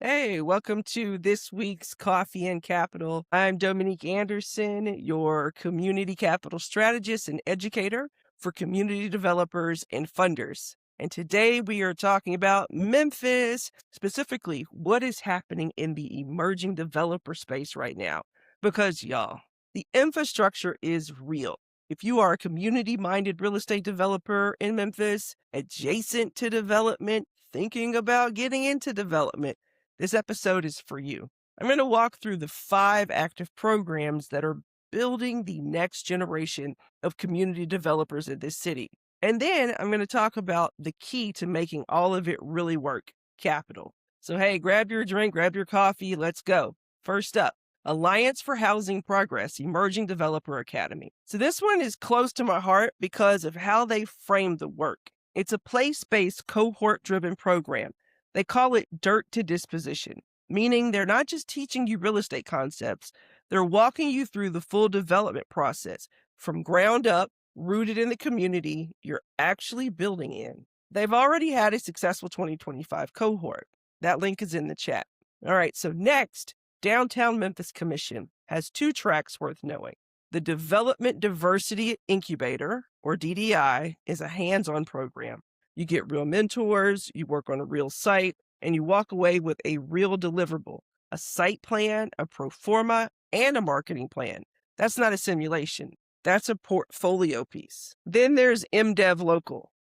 Hey, welcome to this week's Coffee and Capital. I'm Dominique Anderson, your community capital strategist and educator for community developers and funders. And today we are talking about Memphis, specifically what is happening in the emerging developer space right now. Because, y'all, the infrastructure is real. If you are a community minded real estate developer in Memphis, adjacent to development, thinking about getting into development, this episode is for you. I'm going to walk through the 5 active programs that are building the next generation of community developers in this city. And then I'm going to talk about the key to making all of it really work, capital. So, hey, grab your drink, grab your coffee, let's go. First up, Alliance for Housing Progress Emerging Developer Academy. So, this one is close to my heart because of how they frame the work. It's a place based, cohort driven program. They call it dirt to disposition, meaning they're not just teaching you real estate concepts, they're walking you through the full development process from ground up, rooted in the community you're actually building in. They've already had a successful 2025 cohort. That link is in the chat. All right, so next, Downtown Memphis Commission has 2 tracks worth knowing. The Development Diversity Incubator, or DDI, is a hands on program. You get real mentors, you work on a real site, and you walk away with a real deliverable, a site plan, a pro forma, and a marketing plan. That's not a simulation. That's a portfolio piece. Then there's MDev Local.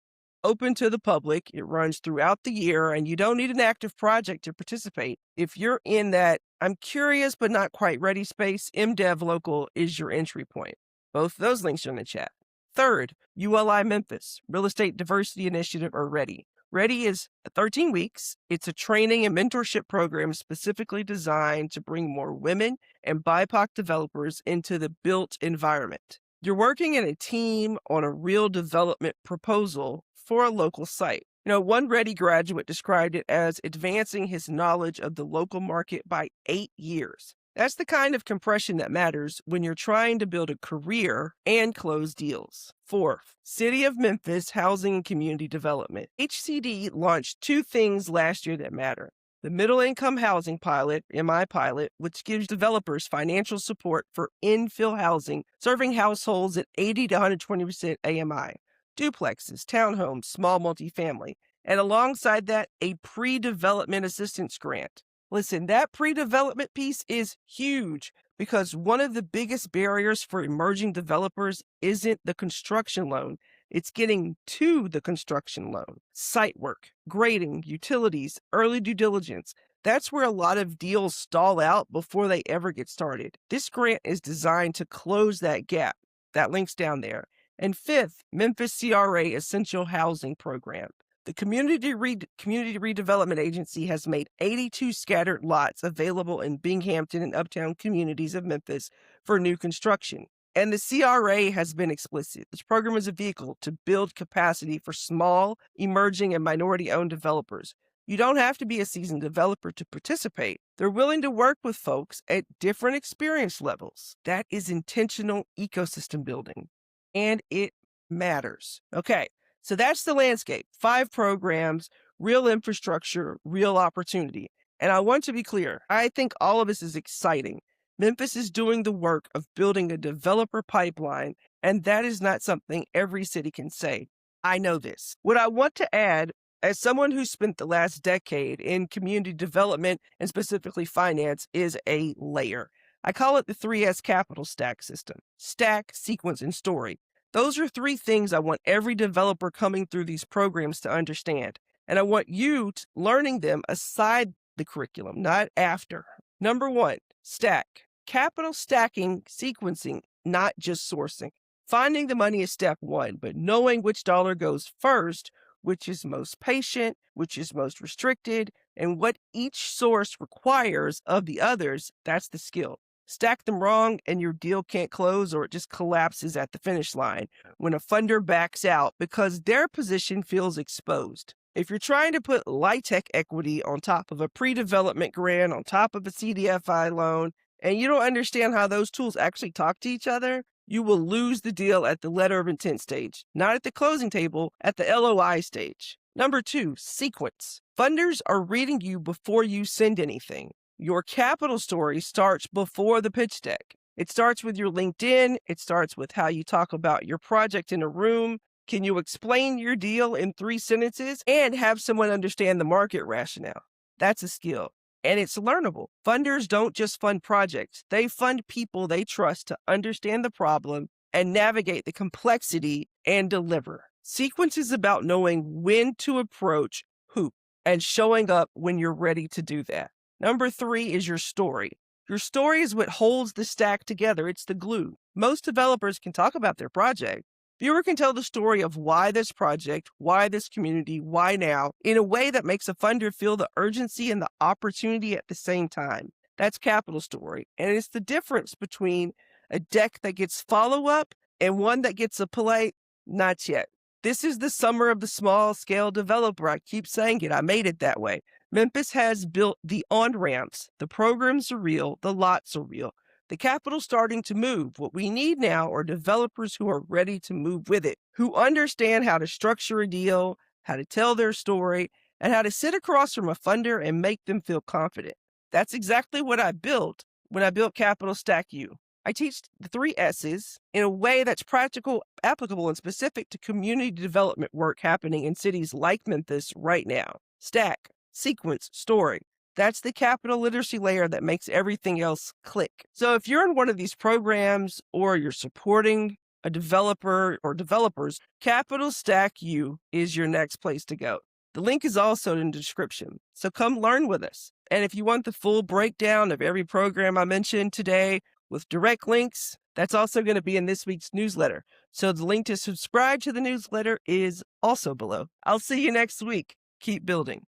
Open to the public, it runs throughout the year, and you don't need an active project to participate. If you're in that I'm curious but not quite ready space, MDev Local is your entry point. Both those links are in the chat. Third, ULI Memphis, Real Estate Diversity Initiative, or REDI. REDI is 13 weeks. It's a training and mentorship program specifically designed to bring more women and BIPOC developers into the built environment. You're working in a team on a real development proposal for a local site. One REDI graduate described it as advancing his knowledge of the local market by 8 years. That's the kind of compression that matters when you're trying to build a career and close deals. Fourth, City of Memphis Housing and Community Development. HCD launched 2 things last year that matter. The Middle Income Housing Pilot, MI Pilot, which gives developers financial support for infill housing, serving households at 80 to 120% AMI. Duplexes, townhomes, small multifamily, and alongside that, a pre-development assistance grant. Listen, that pre-development piece is huge because one of the biggest barriers for emerging developers isn't the construction loan. It's getting to the construction loan. Site work, grading, utilities, early due diligence. That's where a lot of deals stall out before they ever get started. This grant is designed to close that gap. That link's down there. And fifth, Memphis CRA Essential Housing Program. The Community Redevelopment Agency has made 82 scattered lots available in Binghamton and uptown communities of Memphis for new construction. And the CRA has been explicit. This program is a vehicle to build capacity for small, emerging, and minority-owned developers. You don't have to be a seasoned developer to participate. They're willing to work with folks at different experience levels. That is intentional ecosystem building. And it matters. Okay, so that's the landscape. 5 programs, real infrastructure, real opportunity. And I want to be clear, I think all of this is exciting. Memphis is doing the work of building a developer pipeline, and that is not something every city can say. I know this. What I want to add, as someone who spent the last decade in community development and specifically finance, is a layer. I call it the 3S capital stack system: stack, sequence, and story. Those are 3 things I want every developer coming through these programs to understand. And I want you learning them aside the curriculum, not after. Number 1, stack. Capital stacking, sequencing, not just sourcing. Finding the money is step 1, but knowing which dollar goes first, which is most patient, which is most restricted, and what each source requires of the others, that's the skill. Stack them wrong and your deal can't close, or it just collapses at the finish line when a funder backs out because their position feels exposed. If you're trying to put LIHTC equity on top of a pre-development grant, on top of a CDFI loan, and you don't understand how those tools actually talk to each other, you will lose the deal at the letter of intent stage, not at the closing table, at the LOI stage. Number 2, sequence. Funders are reading you before you send anything. Your capital story starts before the pitch deck. It starts with your LinkedIn. It starts with how you talk about your project in a room. Can you explain your deal in 3 sentences and have someone understand the market rationale? That's a skill, and it's learnable. Funders don't just fund projects. They fund people they trust to understand the problem and navigate the complexity and deliver. Sequence is about knowing when to approach who and showing up when you're ready to do that. Number 3 is your story. Your story is what holds the stack together. It's the glue. Most developers can talk about their project. Fewer can tell the story of why this project, why this community, why now, in a way that makes a funder feel the urgency and the opportunity at the same time. That's capital story. And it's the difference between a deck that gets follow-up and one that gets a polite, not yet. This is the summer of the small-scale developer. I keep saying it. I made it that way. Memphis has built the on-ramps. The programs are real. The lots are real. The capital's starting to move. What we need now are developers who are ready to move with it, who understand how to structure a deal, how to tell their story, and how to sit across from a funder and make them feel confident. That's exactly what I built when I built Capital Stack U. I teach the 3 S's in a way that's practical, applicable, and specific to community development work happening in cities like Memphis right now. Stack, sequence, story. That's the capital literacy layer that makes everything else click. So if you're in one of these programs or you're supporting a developer or developers, Capital Stack U is your next place to go. The link is also in the description. So come learn with us. And if you want the full breakdown of every program I mentioned today with direct links, that's also going to be in this week's newsletter. So the link to subscribe to the newsletter is also below. I'll see you next week. Keep building.